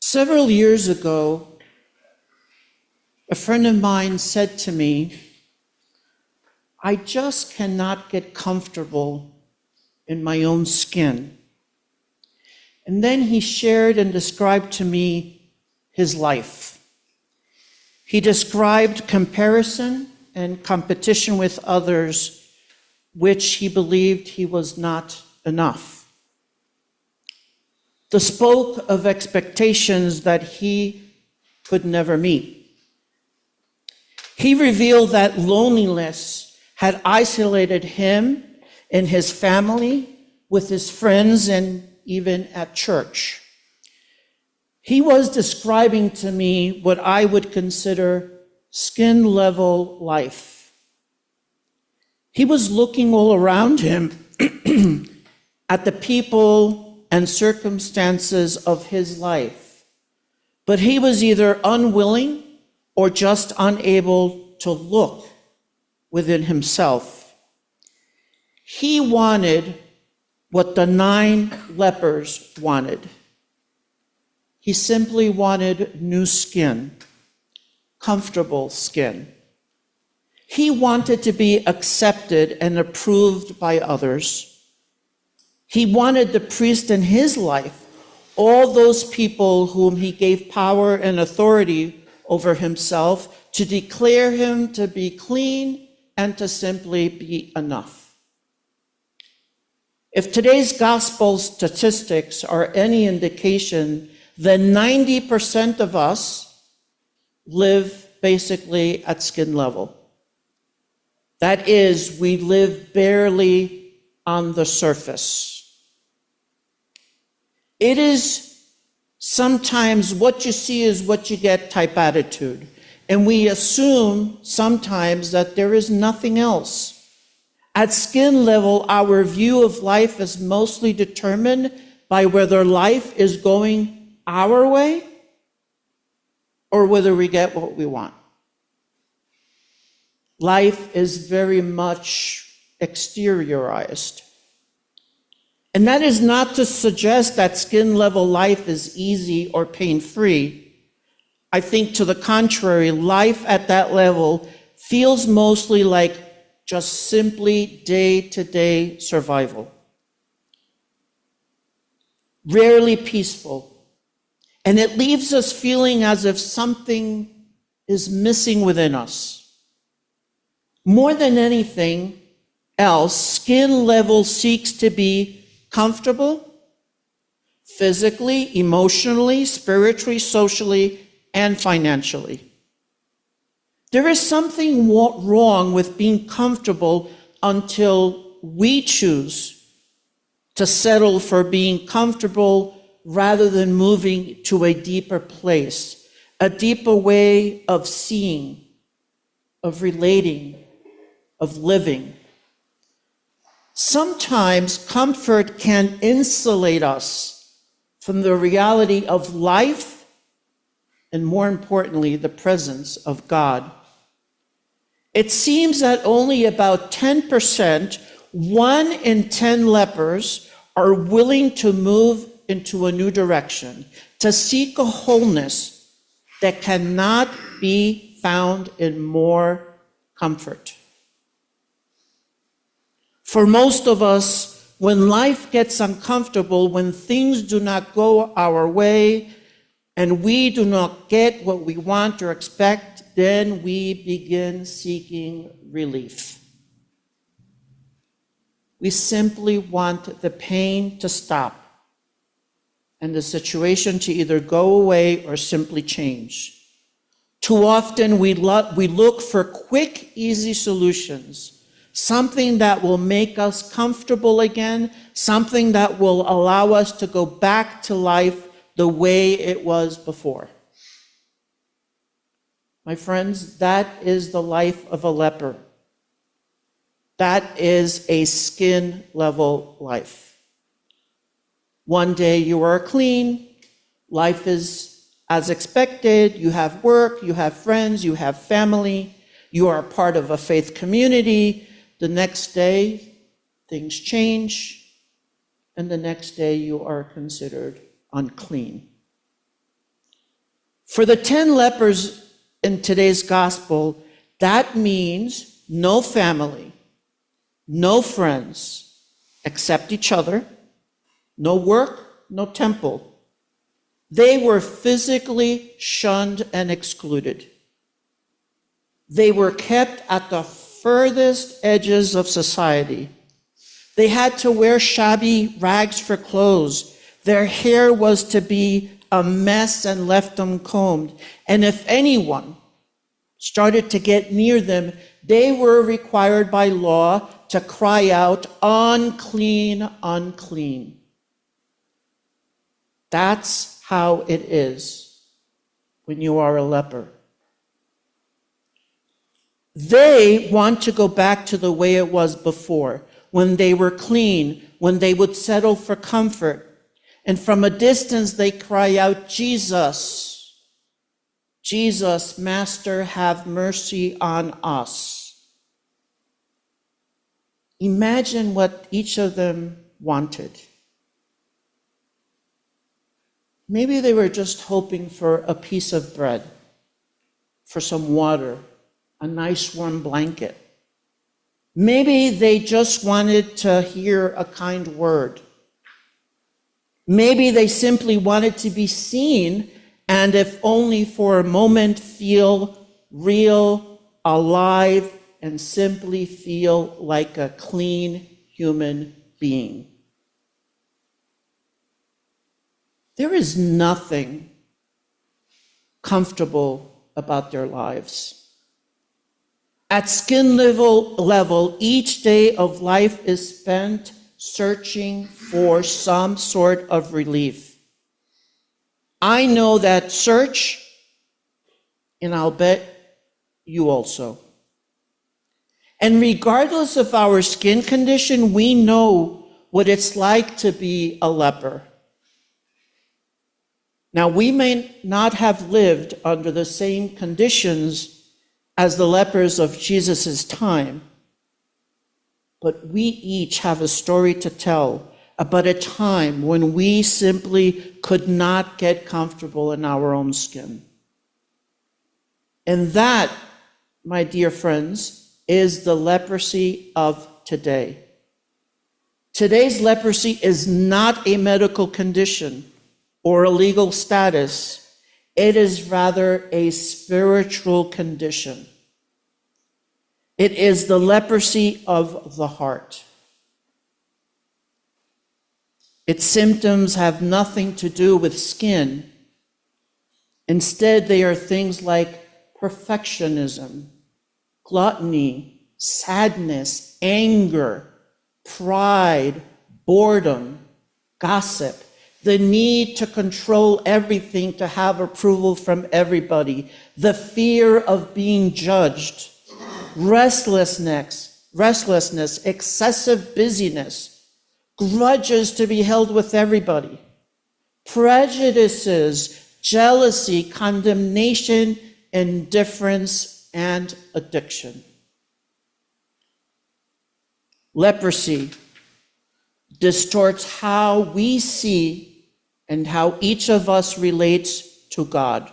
Several years ago, a friend of mine said to me, I just cannot get comfortable in my own skin. And then he shared and described to me his life. He described comparison and competition with others, which he believed he was not enough. He spoke of expectations that he could never meet. He revealed that loneliness had isolated him and his family, with his friends, and even at church. He was describing to me what I would consider skin level life. He was looking all around him at the people and circumstances of his life, but he was either unwilling or just unable to look within himself. He wanted what the 9 lepers wanted. He simply wanted new skin, comfortable skin. He wanted to be accepted and approved by others. He wanted the priest in his life, all those people whom he gave power and authority over himself, to declare him to be clean and to simply be enough. If today's gospel statistics are any indication, then 90% of us live basically at skin level. That is, we live barely on the surface. It is sometimes what you see is what you get type attitude. And we assume sometimes that there is nothing else. At skin level, our view of life is mostly determined by whether life is going our way or whether we get what we want. Life is very much exteriorized. And that is not to suggest that skin level life is easy or pain-free. I think to the contrary, life at that level feels mostly like just simply day-to-day survival. Rarely peaceful. And it leaves us feeling as if something is missing within us. More than anything else, skin level seeks to be comfortable, physically, emotionally, spiritually, socially, and financially. There is something wrong with being comfortable until we choose to settle for being comfortable rather than moving to a deeper place, a deeper way of seeing, of relating, of living. Sometimes comfort can insulate us from the reality of life and, more importantly, the presence of God. It seems that only about 10%, 1 in 10 lepers, are willing to move into a new direction, to seek a wholeness that cannot be found in more comfort. For most of us, when life gets uncomfortable, when things do not go our way, and we do not get what we want or expect, then we begin seeking relief. We simply want the pain to stop and the situation to either go away or simply change. Too often we look for quick, easy solutions. Something that will make us comfortable again, something that will allow us to go back to life the way it was before. My friends, that is the life of a leper. That is a skin level life. One day you are clean, life is as expected, you have work, you have friends, you have family, you are part of a faith community. The next day, things change, and the next day you are considered unclean. For the 10 lepers in today's gospel, that means no family, no friends except each other, no work, no temple. They were physically shunned and excluded. They were kept at the furthest edges of society. They had to wear shabby rags for clothes. Their hair was to be a mess and left uncombed. And if anyone started to get near them, they were required by law to cry out, "Unclean, unclean." That's how it is when you are a leper. They want to go back to the way it was before, when they were clean, when they would settle for comfort. And from a distance they cry out, "Jesus, Jesus, Master, have mercy on us." Imagine what each of them wanted. Maybe they were just hoping for a piece of bread, for some water, a nice warm blanket. Maybe they just wanted to hear a kind word. Maybe they simply wanted to be seen, and if only for a moment, feel real, alive, and simply feel like a clean human being. There is nothing comfortable about their lives. At skin level, each day of life is spent searching for some sort of relief. I know that search, and I'll bet you also. And regardless of our skin condition, we know what it's like to be a leper. Now, we may not have lived under the same conditions as the lepers of Jesus' time, but we each have a story to tell about a time when we simply could not get comfortable in our own skin. And that, my dear friends, is the leprosy of today. Today's leprosy is not a medical condition or a legal status. It is rather a spiritual condition. It is the leprosy of the heart. Its symptoms have nothing to do with skin. Instead, they are things like perfectionism, gluttony, sadness, anger, pride, boredom, gossip, the need to control everything, to have approval from everybody, the fear of being judged, restlessness, excessive busyness, grudges to be held with everybody, prejudices, jealousy, condemnation, indifference, and addiction. Leprosy distorts how we see and how each of us relates to God.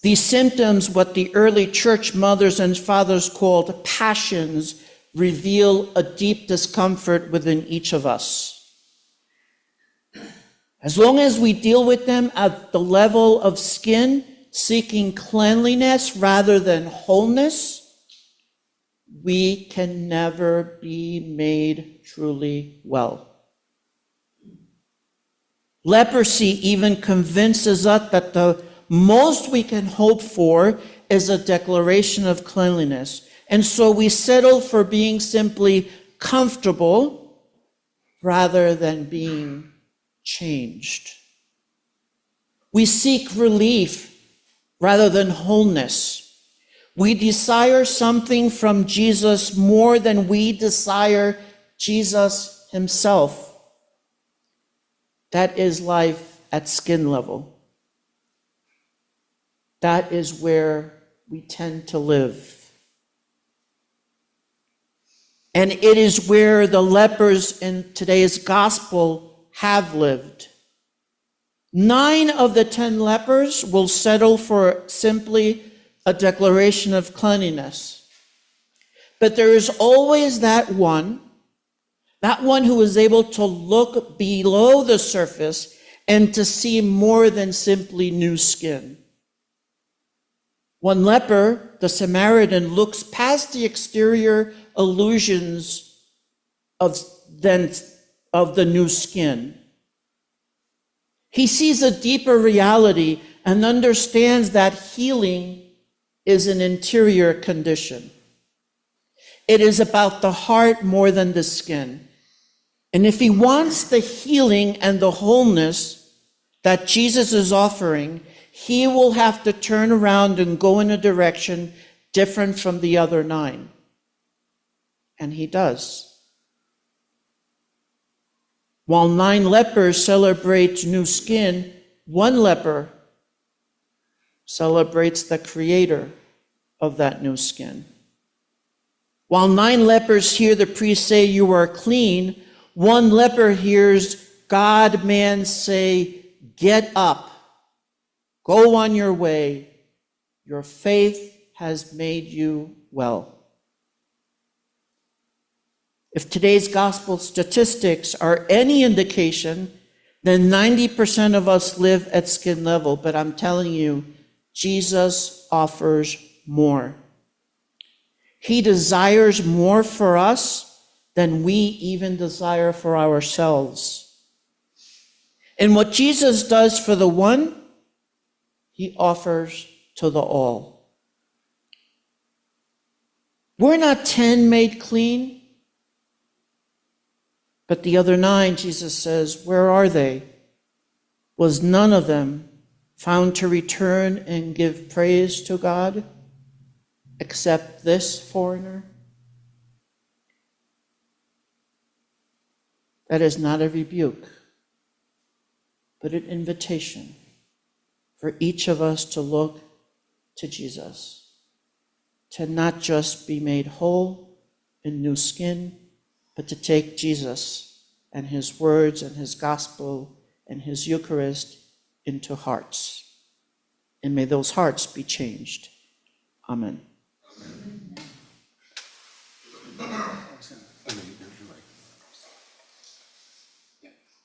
These symptoms, what the early church mothers and fathers called passions, reveal a deep discomfort within each of us. As long as we deal with them at the level of skin, seeking cleanliness rather than wholeness, we can never be made truly well. Leprosy even convinces us that the most we can hope for is a declaration of cleanliness. And so we settle for being simply comfortable rather than being changed. We seek relief rather than wholeness. We desire something from Jesus more than we desire Jesus himself. That is life at skin level. That is where we tend to live. And it is where the lepers in today's gospel have lived. 9 of the 10 lepers will settle for simply a declaration of cleanliness. But there is always that one who is able to look below the surface and to see more than simply new skin. One leper, the Samaritan, looks past the exterior illusions of the new skin. He sees a deeper reality and understands that healing is an interior condition. It is about the heart more than the skin. And if he wants the healing and the wholeness that Jesus is offering, he will have to turn around and go in a direction different from the other 9. And he does. While 9 lepers celebrate new skin, 1 leper celebrates the creator of that new skin. While 9 lepers hear the priest say, "You are clean," 1 leper hears God-man say, "Get up, go on your way, your faith has made you well." If today's gospel statistics are any indication, then 90% of us live at skin level. But I'm telling you, Jesus offers more. He desires more for us than we even desire for ourselves. And what Jesus does for the one, he offers to the all. We're not 10 made clean. But the other 9, Jesus says, where are they? Was none of them found to return and give praise to God, except this foreigner? That is not a rebuke, but an invitation for each of us to look to Jesus, to not just be made whole in new skin, but to take Jesus and his words and his gospel and his Eucharist into hearts. And may those hearts be changed. Amen.